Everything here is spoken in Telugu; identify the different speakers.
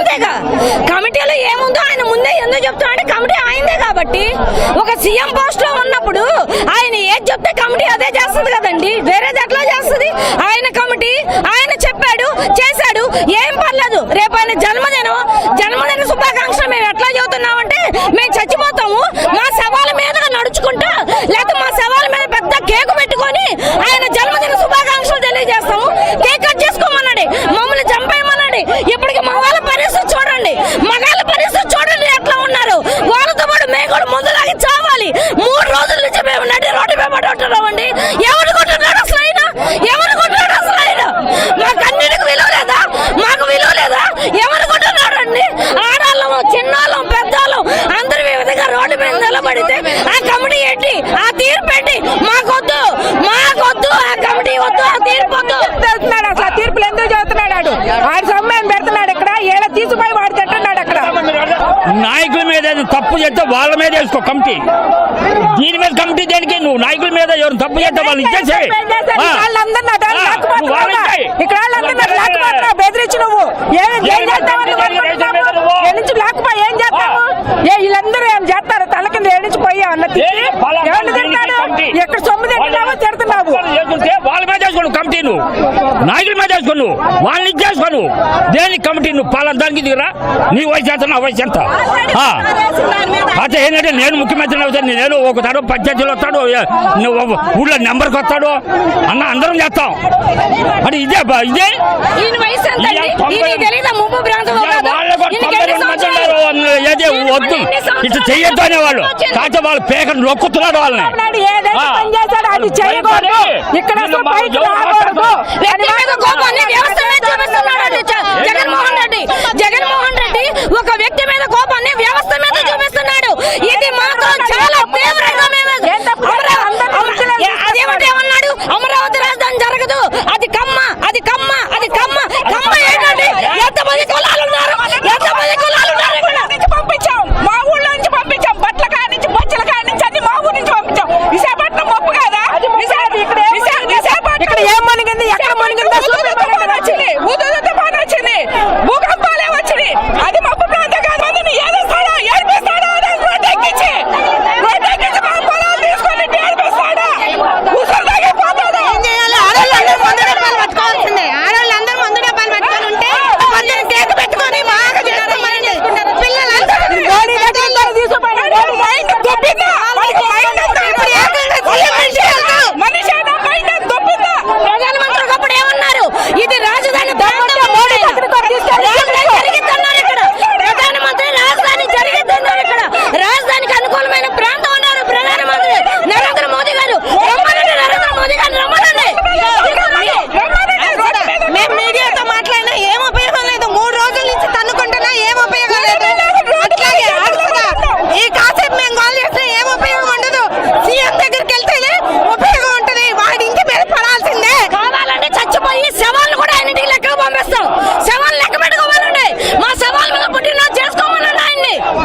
Speaker 1: ఆయనదేగా. కమిటీలో ఏముందో ఆయన ముందే ఎందుకు చెప్తున్నా అంటే కమిటీ ఆయనదే కాబట్టి. ఒక సీఎం పోస్ట్ లో ఉన్నప్పుడు ఆయన ఏది చెప్తే కమిటీ అదే చేస్తుంది కదండి, వేరేది ఎట్లా చేస్తుంది? ఆయన కమిటీ ఆయన చెప్పాడు, చేశాడు, ఏం పర్లేదు. రేపు ఆయన జన్మదిన శుభాకాంక్షలు మేము ఎట్లా చెబుతున్నామంటే మేము చచ్చిపోతాము, మా శవాల మీదగా నడుచుకుంటా లేకపోతే మా శవాల మీద పెద్ద కేకు పెట్టుకొని ఆయన జన్మదిన శుభాకాంక్షలు తెలియజేస్తాము. కేక్ కట్ చేసుకోమన్నాడు, మమ్మల్ని చంపేయమన్నాడు. ఇప్పటికి మగాళ్ళ పరిస్థితి చూడండి, మగాళ్ళ పరిస్థితి చూడండి ఎట్లా ఉన్నారు. వాళ్ళతో పాటు మేము కూడా ముందులాగి చావాలి. 3 రోజుల నుంచి మేము నడి రోడ్డు మీద పడుతున్నామండి. ఎవరు కొట్టున్నాడు అసలు ఆయన? ఎవరు కొట్టున్నాడు అసలు ఆయన? మాకు అన్నిటికి విలువ లేదా? మాకు విలువ లేదా? ఎవరు కొట్టున్నాడు అండి? ఆడాళ్ళం, చిన్నాళ్ళం, పెద్దాళ్ళం అందరూ వివిధంగా రోడ్డు మీద నిలబడితే ఆ కమిటీ ఏంటి, ఆ తీర్పు ఏంటి? మాకొద్దు, మాకొద్దు, ఆ కమిటీ వద్దు, ఆ తీర్పు వద్దు.
Speaker 2: అసలు ఆ తీర్పులు ఎందుకు చదువుతున్నాడు? ఆడి సొమ్మని పెడుతున్నాడు ఇక్కడ, ఏడ తీసుకుపోయి వాడు తింటున్నాడు అక్కడ.
Speaker 3: నాయకుల మీద తప్పు చేస్తే వాళ్ళ మీద వేసుకో కమిటీ. దీని మీద కమిటీ దేనికి? నువ్వు నాయకుల మీద ఎవరు తప్పు చేస్తే వాళ్ళు ఇచ్చేసే.
Speaker 2: ఇక్కడ బెదిరించి నువ్వు ఏం లేకపోయి ఏం చేస్తావు? వీళ్ళందరూ ఏం చేస్తారు? తల కింద ఏడించి పోయి అన్న ఎక్కడ సొమ్ము తింటున్నావో తిడుతున్నావు.
Speaker 3: వాళ్ళ మీద వేసుకోను కమిటీ, నువ్వు నాయకుల మీద వేసుకోను, వాళ్ళని ఇచ్చేసుకోను. దేనికి కమిటీ? నువ్వు దానికి దిగరా. నీ వయసు ఎంత, నా వయసు ఎంత? అయితే ఏంటంటే నేను ముఖ్యమంత్రిని అవుతాను, నేను ఒకతాడు పంచాయతీలో వస్తాడు, నువ్వు ఊళ్ళో నెంబర్కి వస్తాడు అన్న, అందరం చేస్తాం. అంటే ఇదే వద్దు ఇట్లా చెయ్యొద్దు అనేవాళ్ళు. కాకపోతే వాళ్ళు పేకను నొక్కుతున్నాడు వాళ్ళని.
Speaker 2: ఇక్కడ